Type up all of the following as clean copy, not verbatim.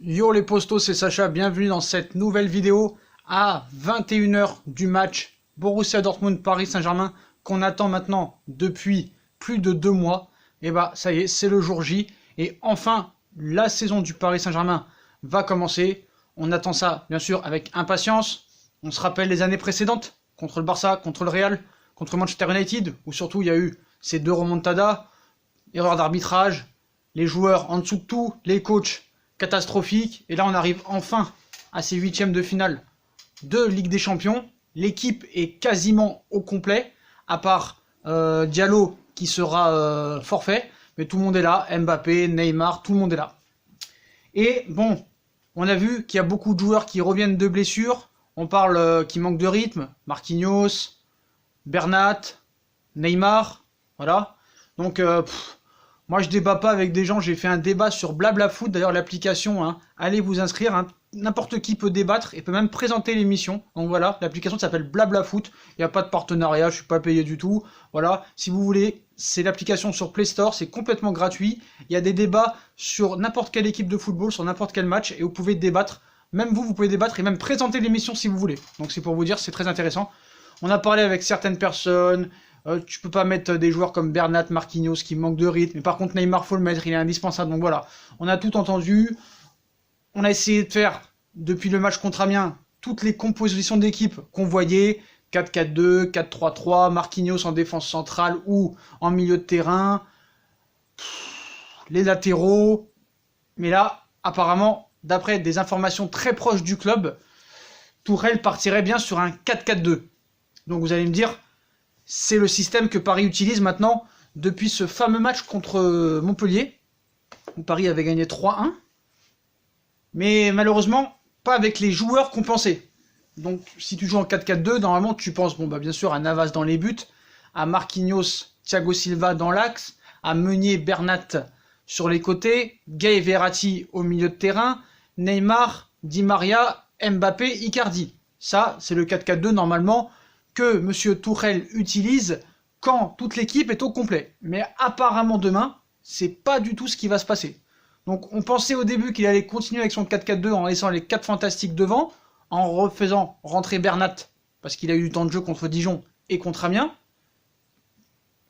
Yo les postos, c'est Sacha, bienvenue dans cette nouvelle vidéo à 21 h du match Borussia Dortmund-Paris Saint-Germain qu'on attend maintenant depuis plus de 2 mois. Et bah ça y est, c'est le jour J et enfin la saison du Paris Saint-Germain va commencer. On attend ça bien sûr avec impatience. On se rappelle les années précédentes contre le Barça, contre le Real, contre Manchester United où surtout il y a eu ces 2 remontadas, erreurs d'arbitrage, les joueurs en dessous de tout, les coachs catastrophique, et là on arrive enfin à ces huitièmes de finale de Ligue des Champions. L'équipe est quasiment au complet, à part Diallo qui sera forfait, mais tout le monde est là, Mbappé, Neymar, tout le monde est là. Et bon, on a vu qu'il y a beaucoup de joueurs qui reviennent de blessures, on parle qui manquent de rythme, Marquinhos, Bernat, Neymar, voilà. Donc moi, je débat pas avec des gens, j'ai fait un débat sur Blabla Foot, d'ailleurs l'application, hein, allez vous inscrire, hein, n'importe qui peut débattre et peut même présenter l'émission. Donc voilà, l'application s'appelle Blabla Foot, il n'y a pas de partenariat, je suis pas payé du tout. Voilà, si vous voulez, c'est l'application sur Play Store, c'est complètement gratuit. Il y a des débats sur n'importe quelle équipe de football, sur n'importe quel match, et vous pouvez débattre. Même vous pouvez débattre et même présenter l'émission si vous voulez. Donc c'est pour vous dire, c'est très intéressant. On a parlé avec certaines personnes. Tu peux pas mettre des joueurs comme Bernat, Marquinhos qui manquent de rythme, mais par contre Neymar faut le mettre, il est indispensable. Donc voilà, on a tout entendu. On a essayé de faire depuis le match contre Amiens toutes les compositions d'équipe qu'on voyait, 4-4-2, 4-3-3, Marquinhos en défense centrale ou en milieu de terrain, les latéraux. Mais là, apparemment, d'après des informations très proches du club, Tourelle partirait bien sur un 4-4-2. Donc vous allez me dire, c'est le système que Paris utilise maintenant depuis ce fameux match contre Montpellier, où Paris avait gagné 3-1. Mais malheureusement, pas avec les joueurs qu'on pensait. Donc si tu joues en 4-4-2, normalement tu penses bien sûr à Navas dans les buts, à Marquinhos, Thiago Silva dans l'axe, à Meunier, Bernat sur les côtés, Gay Verratti au milieu de terrain, Neymar, Di Maria, Mbappé, Icardi. Ça, c'est le 4-4-2 normalement que M. Tourelle utilise quand toute l'équipe est au complet. Mais apparemment demain, c'est pas du tout ce qui va se passer. Donc on pensait au début qu'il allait continuer avec son 4-4-2 en laissant les 4 fantastiques devant, en refaisant rentrer Bernat, parce qu'il a eu du temps de jeu contre Dijon et contre Amiens.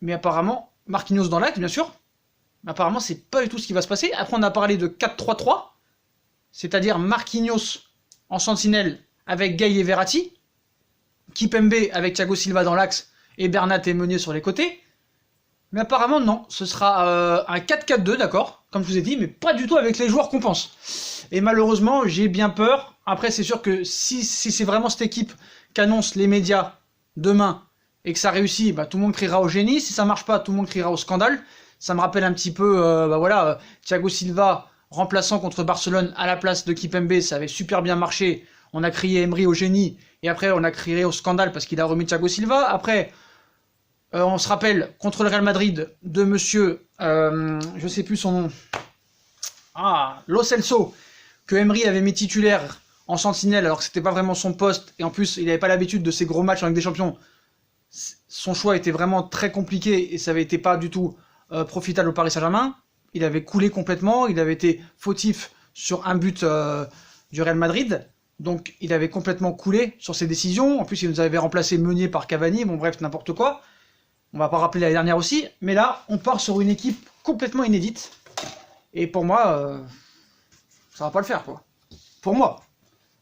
Mais apparemment, Marquinhos dans l'axe, bien sûr. Mais apparemment, c'est pas du tout ce qui va se passer. Après, on a parlé de 4-3-3, c'est-à-dire Marquinhos en sentinelle avec Gay et Verratti, Kipembe avec Thiago Silva dans l'axe et Bernat et Meunier sur les côtés. Mais apparemment non, ce sera un 4-4-2, d'accord, comme je vous ai dit, mais pas du tout avec les joueurs qu'on pense. Et malheureusement, j'ai bien peur. Après, c'est sûr que si c'est vraiment cette équipe qu'annoncent les médias demain et que ça réussit, tout le monde criera au génie. Si ça marche pas, tout le monde criera au scandale. Ça me rappelle un petit peu, Thiago Silva remplaçant contre Barcelone à la place de Kipembe, ça avait super bien marché. On a crié Emery au génie, et après on a crié au scandale parce qu'il a remis Thiago Silva. Après, on se rappelle, contre le Real Madrid, de monsieur, je sais plus son nom, Lo Celso, que Emery avait mis titulaire en sentinelle alors que c'était pas vraiment son poste, et en plus il n'avait pas l'habitude de ces gros matchs en Ligue des Champions. Son choix était vraiment très compliqué, et ça avait été pas du tout profitable au Paris Saint-Germain. Il avait coulé complètement, il avait été fautif sur un but du Real Madrid. Donc il avait complètement coulé sur ses décisions. En plus, il nous avait remplacé Meunier par Cavani. Bon bref, n'importe quoi. On va pas rappeler l'année dernière aussi. Mais là, on part sur une équipe complètement inédite. Et pour moi, ça va pas le faire, quoi. Pour moi.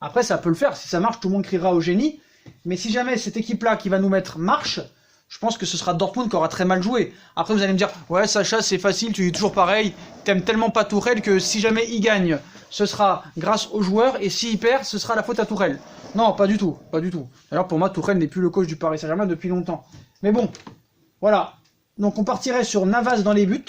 Après, ça peut le faire. Si ça marche, tout le monde criera au génie. Mais si jamais cette équipe-là qui va nous mettre marche, je pense que ce sera Dortmund qui aura très mal joué. Après, vous allez me dire, ouais, Sacha, c'est facile, tu dis toujours pareil. T'aimes tellement pas Tourelle que si jamais il gagne, ce sera grâce aux joueurs, et s'il perd, ce sera la faute à Tourelle. Non, pas du tout, pas du tout. Alors pour moi, Tourelle n'est plus le coach du Paris Saint-Germain depuis longtemps. Mais bon, voilà. Donc on partirait sur Navas dans les buts,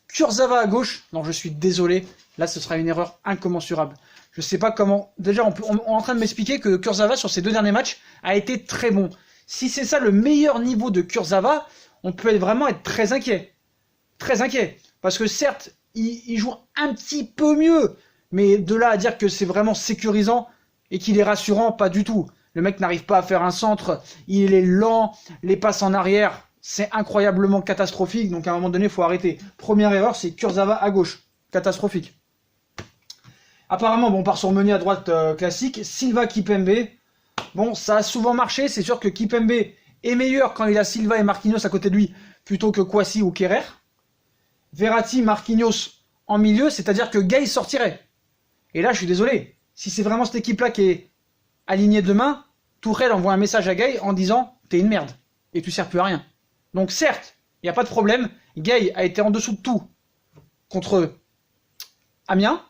Kurzawa à gauche. Non, je suis désolé, là ce sera une erreur incommensurable. Je sais pas comment... Déjà, on est en train de m'expliquer que Kurzawa, sur ses 2 derniers matchs, a été très bon. Si c'est ça le meilleur niveau de Kurzawa, on peut vraiment être très inquiet. Très inquiet. Parce que certes, il joue un petit peu mieux, mais de là à dire que c'est vraiment sécurisant et qu'il est rassurant, pas du tout. Le mec n'arrive pas à faire un centre, il est lent, les passes en arrière, c'est incroyablement catastrophique, donc à un moment donné, il faut arrêter. Première erreur, c'est Kurzawa à gauche. Catastrophique. Apparemment, bon, on part sur Meunier à droite classique. Silva, Kipembe. Bon, ça a souvent marché. C'est sûr que Kipembe est meilleur quand il a Silva et Marquinhos à côté de lui plutôt que Kouassi ou Kerrer. Verratti, Marquinhos en milieu, c'est-à-dire que Gay sortirait. Et là, je suis désolé. Si c'est vraiment cette équipe-là qui est alignée demain, Tourelle envoie un message à Gay en disant « T'es une merde et tu sers plus à rien ». Donc certes, il n'y a pas de problème. Gay a été en dessous de tout contre Amiens,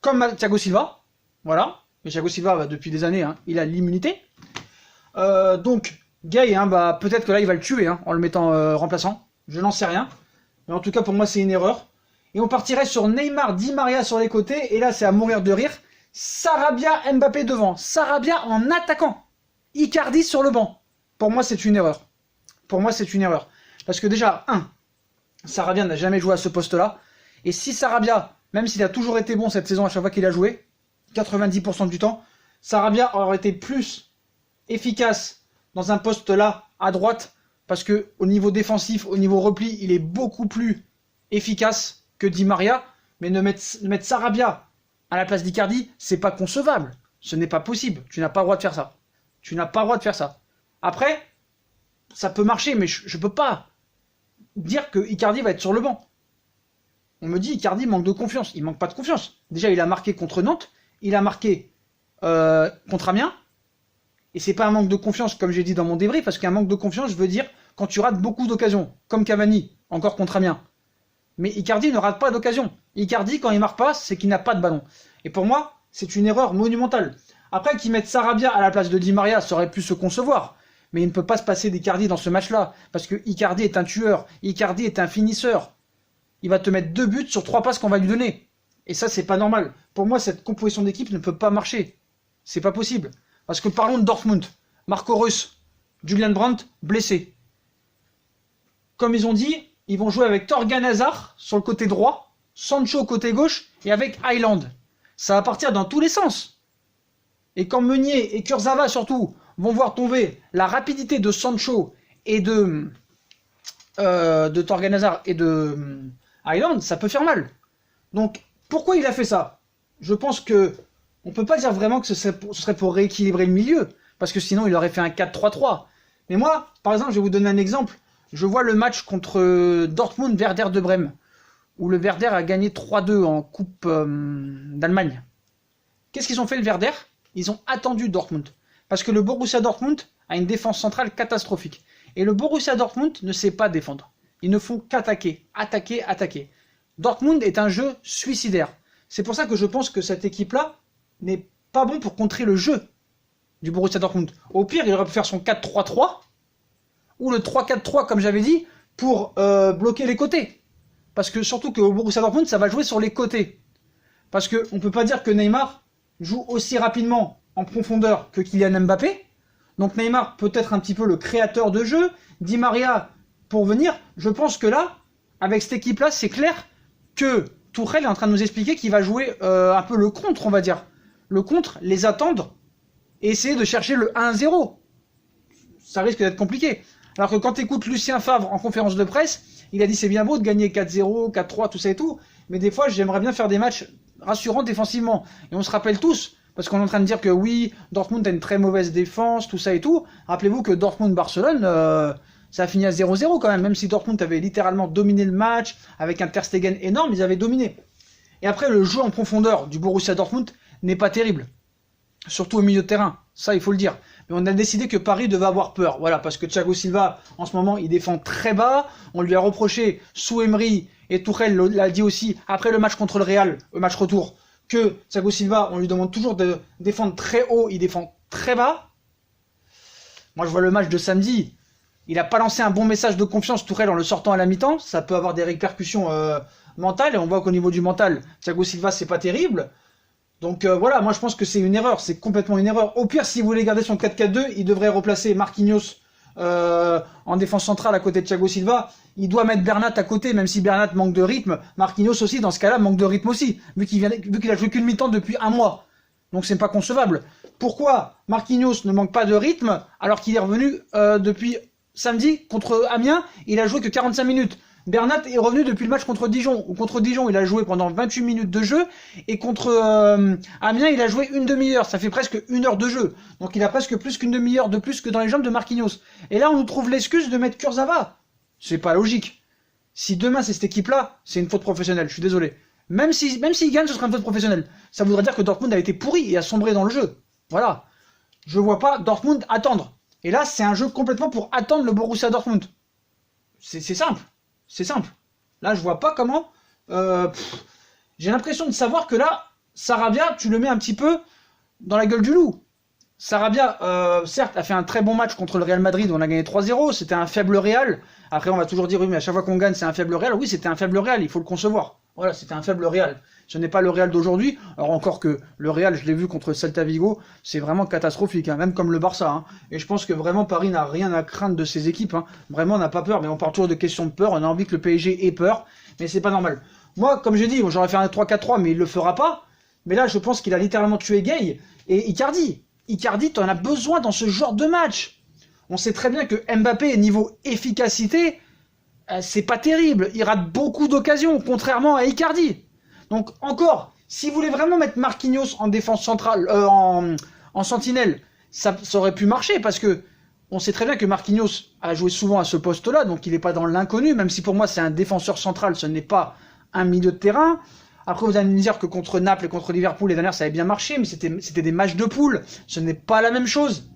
comme Thiago Silva. Voilà. Mais Thiago Silva, depuis des années, il a l'immunité. Donc, Gay, peut-être que là, il va le tuer en le mettant remplaçant. Je n'en sais rien. Mais en tout cas, pour moi, c'est une erreur. Et on partirait sur Neymar, Di Maria sur les côtés. Et là, c'est à mourir de rire. Sarabia, Mbappé devant. Sarabia en attaquant. Icardi sur le banc. Pour moi, c'est une erreur. Pour moi, c'est une erreur. Parce que déjà, Sarabia n'a jamais joué à ce poste-là. Et si Sarabia, même s'il a toujours été bon cette saison à chaque fois qu'il a joué, 90% du temps, Sarabia aurait été plus efficace dans un poste là, à droite, parce que au niveau défensif, au niveau repli, il est beaucoup plus efficace que Di Maria. Mais ne mettre Sarabia à la place d'Icardi, c'est pas concevable. Ce n'est pas possible. Tu n'as pas le droit de faire ça. Tu n'as pas le droit de faire ça. Après, ça peut marcher, mais je peux pas dire que Icardi va être sur le banc. On me dit Icardi manque de confiance. Il manque pas de confiance. Déjà, il a marqué contre Nantes, il a marqué contre Amiens, et c'est pas un manque de confiance comme j'ai dit dans mon débrief, parce qu'un manque de confiance, je veux dire quand tu rates beaucoup d'occasions, comme Cavani, encore contre Amiens. Mais Icardi ne rate pas d'occasion. Icardi, quand il marque pas, c'est qu'il n'a pas de ballon. Et pour moi, c'est une erreur monumentale. Après, qu'ils mettent Sarabia à la place de Di Maria, ça aurait pu se concevoir. Mais il ne peut pas se passer d'Icardi dans ce match-là, parce que Icardi est un tueur, Icardi est un finisseur. Il va te mettre 2 buts sur 3 passes qu'on va lui donner. Et ça, c'est pas normal. Pour moi, cette composition d'équipe ne peut pas marcher. C'est pas possible. Parce que parlons de Dortmund. Marco Reus, Julian Brandt, blessé. Comme ils ont dit, ils vont jouer avec Thorgan Hazard sur le côté droit, Sancho côté gauche et avec Highland. Ça va partir dans tous les sens. Et quand Meunier et Kurzawa surtout vont voir tomber la rapidité de Sancho et de Thorgan Hazard et de Highland, ça peut faire mal. Donc, pourquoi il a fait ça? Je pense que on peut pas dire vraiment que ce serait pour rééquilibrer le milieu, parce que sinon il aurait fait un 4-3-3. Mais moi, par exemple, je vais vous donner un exemple. Je vois le match contre Dortmund Werder de Brême, où le Werder a gagné 3-2 en Coupe d'Allemagne. Qu'est-ce qu'ils ont fait le Werder? Ils ont attendu Dortmund. Parce que le Borussia Dortmund a une défense centrale catastrophique. Et le Borussia Dortmund ne sait pas défendre. Ils ne font qu'attaquer, attaquer, attaquer. Dortmund est un jeu suicidaire. C'est pour ça que je pense que cette équipe-là n'est pas bon pour contrer le jeu du Borussia Dortmund. Au pire, il aurait pu faire son 4-3-3 ou le 3-4-3 comme j'avais dit pour bloquer les côtés. Parce que surtout qu'au Borussia Dortmund, ça va jouer sur les côtés. Parce qu'on ne peut pas dire que Neymar joue aussi rapidement en profondeur que Kylian Mbappé. Donc Neymar peut être un petit peu le créateur de jeu. Di Maria pour venir. Je pense que là, avec cette équipe-là, c'est clair que Tourelle est en train de nous expliquer qu'il va jouer un peu le contre, on va dire. Le contre, les attendre et essayer de chercher le 1-0. Ça risque d'être compliqué. Alors que quand tu écoutes Lucien Favre en conférence de presse, il a dit c'est bien beau de gagner 4-0, 4-3, tout ça et tout, mais des fois j'aimerais bien faire des matchs rassurants défensivement. Et on se rappelle tous, parce qu'on est en train de dire que oui, Dortmund a une très mauvaise défense, tout ça et tout. Rappelez-vous que Dortmund-Barcelone, ça a fini à 0-0 quand même si Dortmund avait littéralement dominé le match, avec un Ter Stegen énorme, ils avaient dominé. Et après, le jeu en profondeur du Borussia Dortmund n'est pas terrible. Surtout au milieu de terrain, ça il faut le dire. Mais on a décidé que Paris devait avoir peur, voilà, parce que Thiago Silva, en ce moment, il défend très bas. On lui a reproché, sous Emery, et Tourelle l'a dit aussi, après le match contre le Real, le match retour, que Thiago Silva, on lui demande toujours de défendre très haut, il défend très bas. Moi, je vois le match de samedi, il n'a pas lancé un bon message de confiance, Tourelle, en le sortant à la mi-temps. Ça peut avoir des répercussions mentales, et on voit qu'au niveau du mental, Thiago Silva, c'est pas terrible. Donc voilà, moi je pense que c'est une erreur, c'est complètement une erreur. Au pire, s'il voulait garder son 4-4-2, il devrait replacer Marquinhos en défense centrale à côté de Thiago Silva. Il doit mettre Bernat à côté, même si Bernat manque de rythme. Marquinhos aussi, dans ce cas-là, manque de rythme aussi, vu qu'il a joué qu'une mi-temps depuis un mois. Donc c'est pas concevable. Pourquoi Marquinhos ne manque pas de rythme alors qu'il est revenu depuis samedi contre Amiens? Il a joué que 45 minutes. Bernat est revenu depuis le match contre Dijon. Ou contre Dijon, il a joué pendant 28 minutes de jeu. Et contre Amiens, il a joué une demi-heure. Ça fait presque 1 heure de jeu. Donc il a presque plus qu'une demi-heure de plus que dans les jambes de Marquinhos. Et là, on nous trouve l'excuse de mettre Kurzawa. C'est pas logique. Si demain c'est cette équipe-là, c'est une faute professionnelle. Je suis désolé. Même s'il gagne, ce sera une faute professionnelle. Ça voudrait dire que Dortmund a été pourri et a sombré dans le jeu. Voilà. Je vois pas Dortmund attendre. Et là, c'est un jeu complètement pour attendre le Borussia Dortmund. C'est simple. C'est simple. Là, je vois pas comment... j'ai l'impression de savoir que là, Sarabia, tu le mets un petit peu dans la gueule du loup. Sarabia, certes, a fait un très bon match contre le Real Madrid. On a gagné 3-0. C'était un faible Real. Après, on va toujours dire, oui, mais à chaque fois qu'on gagne, c'est un faible Real. Oui, c'était un faible Real. Il faut le concevoir. Voilà, c'était un faible Real. Ce n'est pas le Real d'aujourd'hui. Alors encore que le Real, je l'ai vu contre Celta Vigo, c'est vraiment catastrophique, hein, même comme le Barça. Hein. Et je pense que vraiment Paris n'a rien à craindre de ses équipes. Hein. Vraiment, on n'a pas peur. Mais on parle toujours de questions de peur. On a envie que le PSG ait peur. Mais c'est pas normal. Moi, comme j'ai dit, j'aurais fait un 3-4-3, mais il le fera pas. Mais là, je pense qu'il a littéralement tué Gay et Icardi. Icardi, tu en as besoin dans ce genre de match. On sait très bien que Mbappé, niveau efficacité, c'est pas terrible. Il rate beaucoup d'occasions, contrairement à Icardi. Donc, encore, si vous voulez vraiment mettre Marquinhos en défense centrale, en sentinelle, ça aurait pu marcher, parce que on sait très bien que Marquinhos a joué souvent à ce poste-là, donc il n'est pas dans l'inconnu, même si pour moi c'est un défenseur central, ce n'est pas un milieu de terrain. Après, vous allez me dire que contre Naples et contre Liverpool, les dernières, ça avait bien marché, mais c'était des matchs de poule. Ce n'est pas la même chose.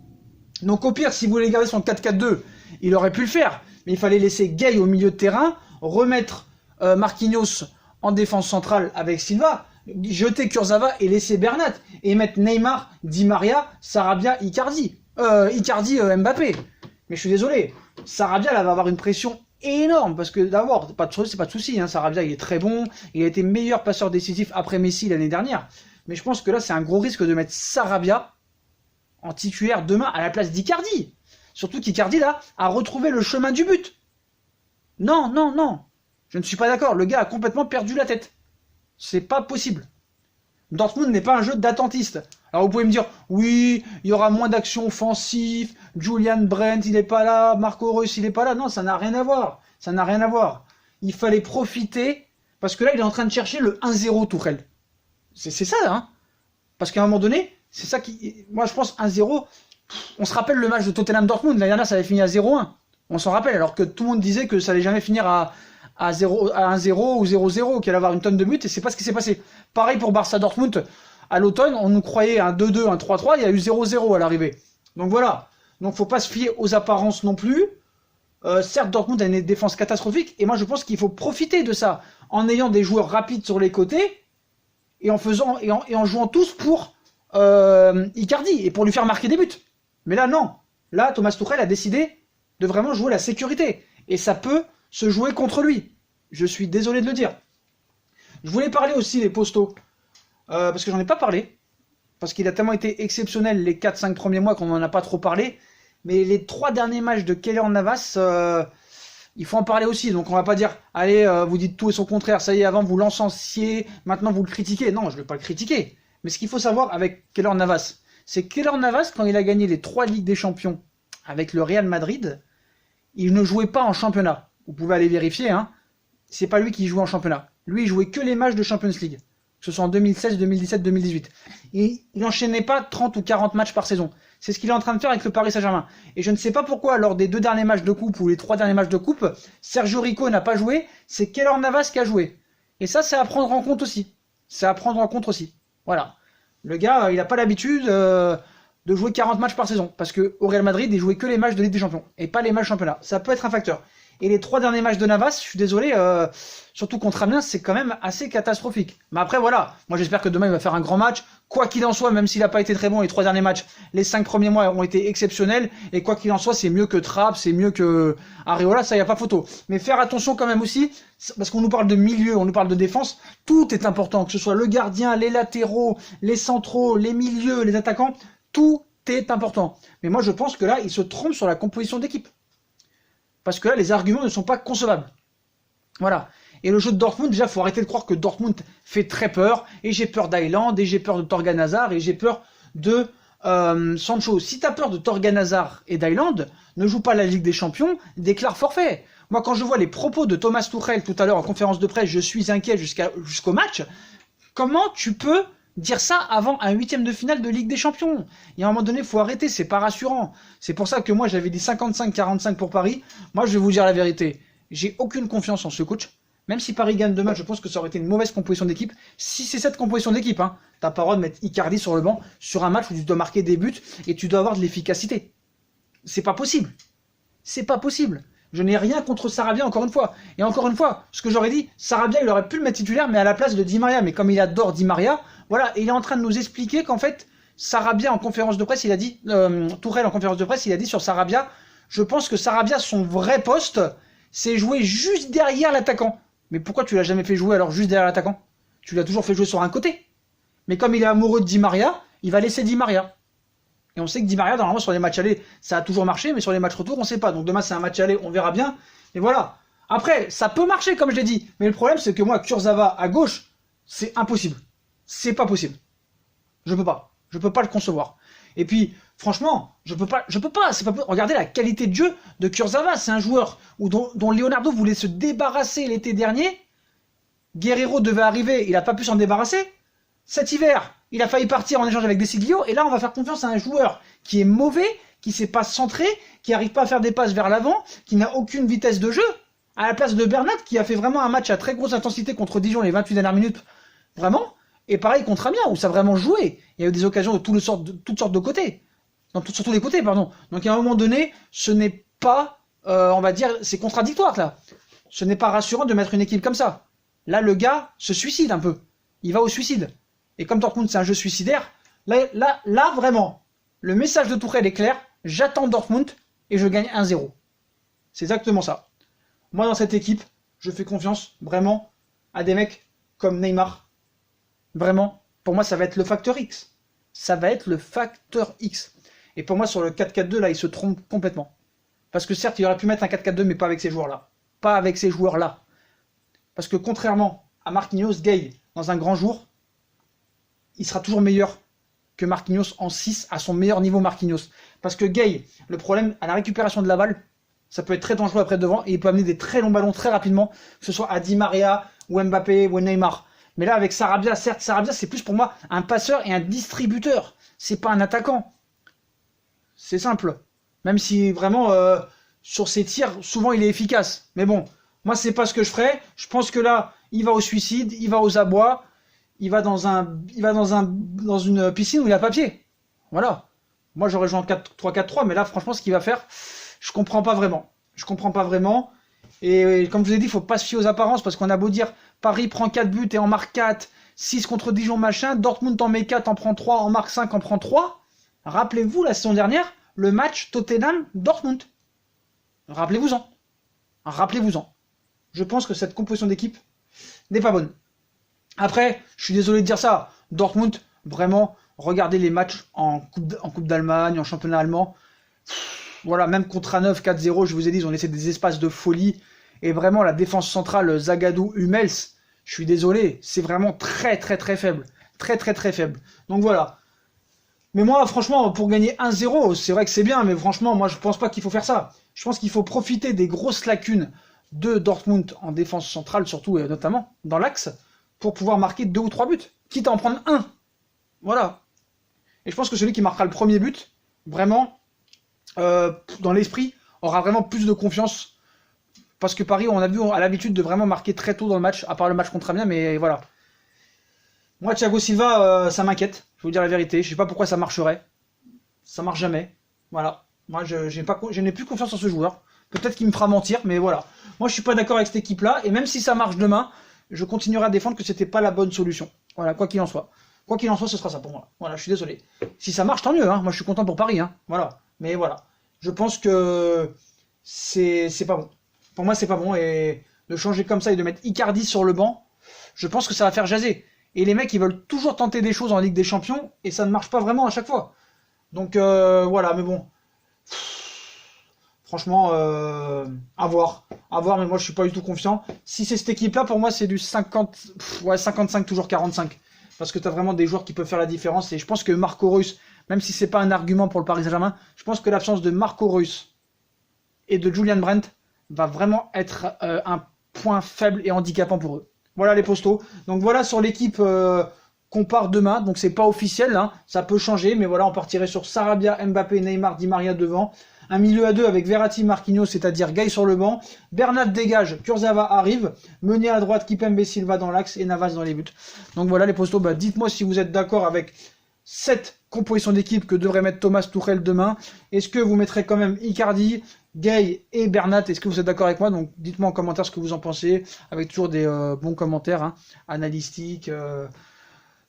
Donc au pire, si vous voulez garder son 4-4-2, il aurait pu le faire. Mais il fallait laisser Gay au milieu de terrain, remettre Marquinhos en défense centrale avec Silva, jeter Kurzawa et laisser Bernat. Et mettre Neymar, Di Maria, Sarabia, Icardi, Mbappé. Mais je suis désolé, Sarabia là, va avoir une pression énorme, parce que d'abord, c'est pas de souci, hein, Sarabia il est très bon, il a été meilleur passeur décisif après Messi l'année dernière, mais je pense que là c'est un gros risque de mettre Sarabia en titulaire demain à la place d'Icardi, surtout qu'Icardi là a retrouvé le chemin du but. Non, je ne suis pas d'accord, le gars a complètement perdu la tête, c'est pas possible. Dortmund n'est pas un jeu d'attentiste. Alors vous pouvez me dire, oui, il y aura moins d'actions offensives, Julian Brandt il n'est pas là, Marco Reus il n'est pas là. Non, ça n'a rien à voir. Ça n'a rien à voir. Il fallait profiter, parce que là il est en train de chercher le 1-0 Tuchel. C'est ça, hein. Parce qu'à un moment donné, c'est ça qui... Moi je pense 1-0, on se rappelle le match de Tottenham Dortmund, l'année dernière ça avait fini à 0-1. On s'en rappelle, alors que tout le monde disait que ça allait jamais finir à 1-0 ou 0-0, qu'il allait avoir une tonne de buts, et c'est pas ce qui s'est passé. Pareil pour Barça Dortmund, à l'automne, on nous croyait un 2-2, un 3-3, il y a eu 0-0 à l'arrivée. Donc voilà, donc faut pas se fier aux apparences non plus. Certes, Dortmund a une défense catastrophique, et moi je pense qu'il faut profiter de ça, en ayant des joueurs rapides sur les côtés, et en jouant tous pour Icardi, et pour lui faire marquer des buts. Mais là non, là Thomas Tuchel a décidé de vraiment jouer la sécurité, et ça peut se jouer contre lui. Je suis désolé de le dire. Je voulais parler aussi des postaux, parce que j'en ai pas parlé, parce qu'il a tellement été exceptionnel les 4-5 premiers mois qu'on n'en a pas trop parlé, mais les 3 derniers matchs de Keylor Navas, il faut en parler aussi, donc on va pas dire, allez, vous dites tout et son contraire, ça y est, avant vous l'encensiez, maintenant vous le critiquez. Non, je ne vais pas le critiquer, mais ce qu'il faut savoir avec Keylor Navas, c'est que Keylor Navas, quand il a gagné les 3 Ligues des Champions avec le Real Madrid, il ne jouait pas en championnat. Vous pouvez aller vérifier, hein. C'est pas lui qui jouait en championnat. Lui, il jouait que les matchs de Champions League. Que ce soit en 2016, 2017, 2018. Et il n'enchaînait pas 30 ou 40 matchs par saison. C'est ce qu'il est en train de faire avec le Paris Saint-Germain. Et je ne sais pas pourquoi, lors des 2 derniers matchs de coupe ou les 3 derniers matchs de coupe, Sergio Rico n'a pas joué, c'est Keylor Navas qui a joué. Et ça, c'est à prendre en compte aussi. C'est à prendre en compte aussi. Voilà. Le gars, il n'a pas l'habitude de jouer 40 matchs par saison. Parce qu'au Real Madrid, il jouait que les matchs de Ligue des Champions. Et pas les matchs championnat. Ça peut être un facteur. Et les 3 derniers matchs de Navas, je suis désolé, surtout contre Amiens, c'est quand même assez catastrophique. Mais après, voilà, moi j'espère que demain il va faire un grand match. Quoi qu'il en soit, même s'il n'a pas été très bon les 3 derniers matchs, les 5 premiers mois ont été exceptionnels. Et quoi qu'il en soit, c'est mieux que Trapp, c'est mieux que Areola, ça y a pas photo. Mais faire attention quand même aussi, parce qu'on nous parle de milieu, on nous parle de défense, tout est important, que ce soit le gardien, les latéraux, les centraux, les milieux, les attaquants, tout est important. Mais moi je pense que là, il se trompe sur la composition d'équipe. Parce que là, les arguments ne sont pas concevables. Voilà. Et le jeu de Dortmund, déjà, il faut arrêter de croire que Dortmund fait très peur. Et j'ai peur d'Haaland, et j'ai peur de Thorgan Hazard, et j'ai peur de Sancho. Si tu as peur de Thorgan Hazard et d'Haaland, ne joue pas la Ligue des Champions, déclare forfait. Moi, quand je vois les propos de Thomas Tuchel tout à l'heure en conférence de presse, je suis inquiet jusqu'au match, comment tu peux dire ça avant un 8e de finale de Ligue des Champions? Il y a un moment donné, il faut arrêter, c'est pas rassurant. C'est pour ça que moi, j'avais dit 55-45 pour Paris. Moi, je vais vous dire la vérité. J'ai aucune confiance en ce coach. Même si Paris gagne demain, je pense que ça aurait été une mauvaise composition d'équipe. Si c'est cette composition d'équipe, hein, t'as pas le droit de mettre Icardi sur le banc sur un match où tu dois marquer des buts et tu dois avoir de l'efficacité. C'est pas possible. C'est pas possible. Je n'ai rien contre Sarabia, encore une fois. Et encore une fois, ce que j'aurais dit, Sarabia, il aurait pu le mettre titulaire, mais à la place de Di Maria. Mais comme il adore Di Maria, voilà, et il est en train de nous expliquer qu'en fait, Sarabia en conférence de presse, il a dit, Tourelle en conférence de presse, il a dit sur Sarabia, je pense que Sarabia, son vrai poste, c'est jouer juste derrière l'attaquant. Mais pourquoi tu l'as jamais fait jouer alors juste derrière l'attaquant? Tu l'as toujours fait jouer sur un côté. Mais comme il est amoureux de Di Maria, il va laisser Di Maria. Et on sait que Di Maria, normalement, sur les matchs allés, ça a toujours marché, mais sur les matchs retour, on ne sait pas. Donc demain, c'est un match aller, on verra bien. Et voilà. Après, ça peut marcher, comme je l'ai dit. Mais le problème, c'est que moi, Kurzawa à gauche, c'est impossible. C'est pas possible. Je peux pas. Je peux pas le concevoir. Et puis, franchement, je peux pas. C'est pas. Regardez la qualité de jeu de Kurzawa. C'est un joueur dont Leonardo voulait se débarrasser l'été dernier. Guerreiro devait arriver, il n'a pas pu s'en débarrasser. Cet hiver, il a failli partir en échange avec Desiglio, et là on va faire confiance à un joueur qui est mauvais, qui ne sait pas centrer, qui n'arrive pas à faire des passes vers l'avant, qui n'a aucune vitesse de jeu, à la place de Bernat, qui a fait vraiment un match à très grosse intensité contre Dijon les 28 dernières minutes, vraiment, et pareil contre Amiens, où ça a vraiment joué. Il y a eu des occasions de toutes sortes de côtés, sur tous les côtés, pardon. Donc à un moment donné, ce n'est pas, on va dire, c'est contradictoire là. Ce n'est pas rassurant de mettre une équipe comme ça. Là, le gars se suicide un peu. Il va au suicide. Et comme Dortmund, c'est un jeu suicidaire, là, vraiment, le message de Tuchel est clair. J'attends Dortmund et je gagne 1-0. C'est exactement ça. Moi, dans cette équipe, je fais confiance vraiment à des mecs comme Neymar. Vraiment, pour moi, ça va être le facteur X. Ça va être le facteur X. Et pour moi, sur le 4-4-2, là, il se trompe complètement. Parce que certes, il aurait pu mettre un 4-4-2, mais pas avec ces joueurs-là. Pas avec ces joueurs-là. Parce que contrairement à Marquinhos, Gay, dans un grand jour, il sera toujours meilleur que Marquinhos en 6 à son meilleur niveau Marquinhos. Parce que Gay, le problème à la récupération de la balle, ça peut être très dangereux après devant et il peut amener des très longs ballons très rapidement, que ce soit à Di Maria ou Mbappé ou Neymar. Mais là avec Sarabia, certes Sarabia c'est plus pour moi un passeur et un distributeur. C'est pas un attaquant. C'est simple. Même si vraiment sur ses tirs, souvent il est efficace. Mais bon, moi c'est pas ce que je ferais. Je pense que là, il va au suicide, il va aux abois. Il va dans une piscine où il a pas pied. Voilà. Moi, j'aurais joué en 4-3-4-3, mais là, franchement, ce qu'il va faire, je comprends pas vraiment. Je comprends pas vraiment. Et comme je vous ai dit, il faut pas se fier aux apparences, parce qu'on a beau dire, Paris prend 4 buts et en marque 4, 6 contre Dijon, machin, Dortmund en met 4, en prend 3, en marque 5, en prend 3. Rappelez-vous, la saison dernière, le match Tottenham-Dortmund. Rappelez-vous-en. Rappelez-vous-en. Je pense que cette composition d'équipe n'est pas bonne. Après, je suis désolé de dire ça, Dortmund, vraiment, regardez les matchs en Coupe d'Allemagne, en championnat allemand. Voilà, même contre un 9, 4-0, je vous ai dit, ils ont laissé des espaces de folie. Et vraiment, la défense centrale, Zagadou, Hummels, je suis désolé, c'est vraiment très très très faible. Très très très faible. Donc voilà. Mais moi, franchement, pour gagner 1-0, c'est vrai que c'est bien, mais franchement, moi, je pense pas qu'il faut faire ça. Je pense qu'il faut profiter des grosses lacunes de Dortmund en défense centrale, surtout et notamment dans l'axe, pour pouvoir marquer 2 ou 3 buts, quitte à en prendre un. Voilà. Et je pense que celui qui marquera le premier but, vraiment, dans l'esprit, aura vraiment plus de confiance. Parce que Paris, on a vu, a l'habitude de vraiment marquer très tôt dans le match, à part le match contre Amiens, mais voilà. Moi, Thiago Silva, ça m'inquiète, je vais vous dire la vérité. Je sais pas pourquoi ça marcherait. Ça marche jamais. Voilà. Moi, je n'ai plus confiance en ce joueur. Peut-être qu'il me fera mentir, mais voilà. Moi, je suis pas d'accord avec cette équipe-là, et même si ça marche demain, je continuerai à défendre que c'était pas la bonne solution. Voilà, quoi qu'il en soit. Quoi qu'il en soit, ce sera ça pour moi. Voilà, je suis désolé. Si ça marche, tant mieux, hein. Moi, je suis content pour Paris, hein. Voilà. Mais voilà. Je pense que c'est pas bon. Pour moi, c'est pas bon, et de changer comme ça et de mettre Icardi sur le banc, je pense que ça va faire jaser. Et les mecs, ils veulent toujours tenter des choses en Ligue des Champions, et ça ne marche pas vraiment à chaque fois. Donc, voilà, mais bon. Franchement, à voir. À voir, mais moi je suis pas du tout confiant. Si c'est cette équipe-là, pour moi c'est du 55 toujours 45. Parce que tu as vraiment des joueurs qui peuvent faire la différence. Et je pense que Marco Reus, même si c'est pas un argument pour le Paris Saint-Germain, je pense que l'absence de Marco Reus et de Julian Brandt va vraiment être un point faible et handicapant pour eux. Voilà les postos. Donc voilà sur l'équipe qu'on part demain. Donc c'est pas officiel, hein. Ça peut changer, mais voilà, on partirait sur Sarabia, Mbappé, Neymar, Di Maria devant. Un milieu à deux avec Verratti, Marquinhos, c'est-à-dire Gay sur le banc. Bernat dégage, Kurzawa arrive. Meunier à droite, Kimpembe Silva dans l'axe et Navas dans les buts. Donc voilà les postos. Bah, dites-moi si vous êtes d'accord avec cette composition d'équipe que devrait mettre Thomas Tuchel demain. Est-ce que vous mettrez quand même Icardi, Gay et Bernat? Est-ce que vous êtes d'accord avec moi? Donc dites-moi en commentaire ce que vous en pensez, avec toujours des bons commentaires, hein, analytiques,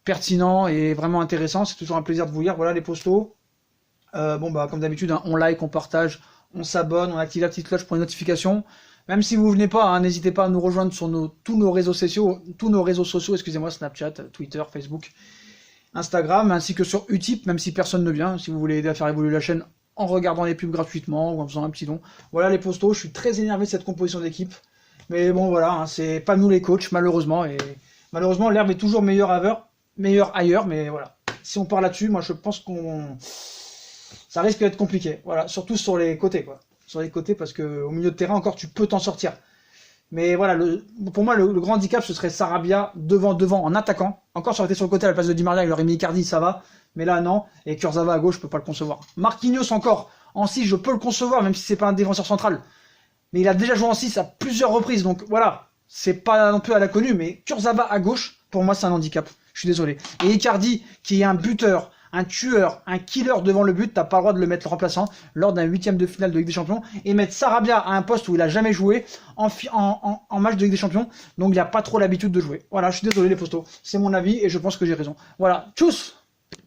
pertinents et vraiment intéressants. C'est toujours un plaisir de vous lire. Voilà les postos. Bon bah comme d'habitude, hein, on like, on partage, on s'abonne, on active la petite cloche pour les notifications. Même si vous venez pas, hein, n'hésitez pas à nous rejoindre sur tous nos réseaux sociaux, excusez-moi, Snapchat, Twitter, Facebook, Instagram, ainsi que sur Utip, même si personne ne vient, si vous voulez aider à faire évoluer la chaîne en regardant les pubs gratuitement ou en faisant un petit don. Voilà les postos, je suis très énervé de cette composition d'équipe. Mais bon voilà, hein, c'est pas nous les coachs, malheureusement, et malheureusement l'herbe est toujours meilleure ailleurs, mais voilà. Si on part là-dessus, moi je pense ça risque d'être compliqué, voilà, surtout sur les côtés, quoi. Sur les côtés, parce que au milieu de terrain, encore, tu peux t'en sortir. Mais voilà, pour moi, le grand handicap, ce serait Sarabia devant, en attaquant. Encore, ça aurait été sur le côté à la place de Di Maria, il aurait mis Icardi, ça va. Mais là, non. Et Kurzawa à gauche, je peux pas le concevoir. Marquinhos encore, en 6, je peux le concevoir, même si c'est pas un défenseur central. Mais il a déjà joué en 6 à plusieurs reprises, donc voilà. C'est pas non plus à la connue, mais Kurzawa à gauche, pour moi, c'est un handicap. Je suis désolé. Et Icardi, qui est un buteur, un tueur, un killer devant le but, t'as pas le droit de le mettre remplaçant lors d'un 8e de finale de Ligue des Champions et mettre Sarabia à un poste où il a jamais joué en match de Ligue des Champions, donc il a pas trop l'habitude de jouer. Voilà, je suis désolé les postos, c'est mon avis et je pense que j'ai raison. Voilà, tchuss!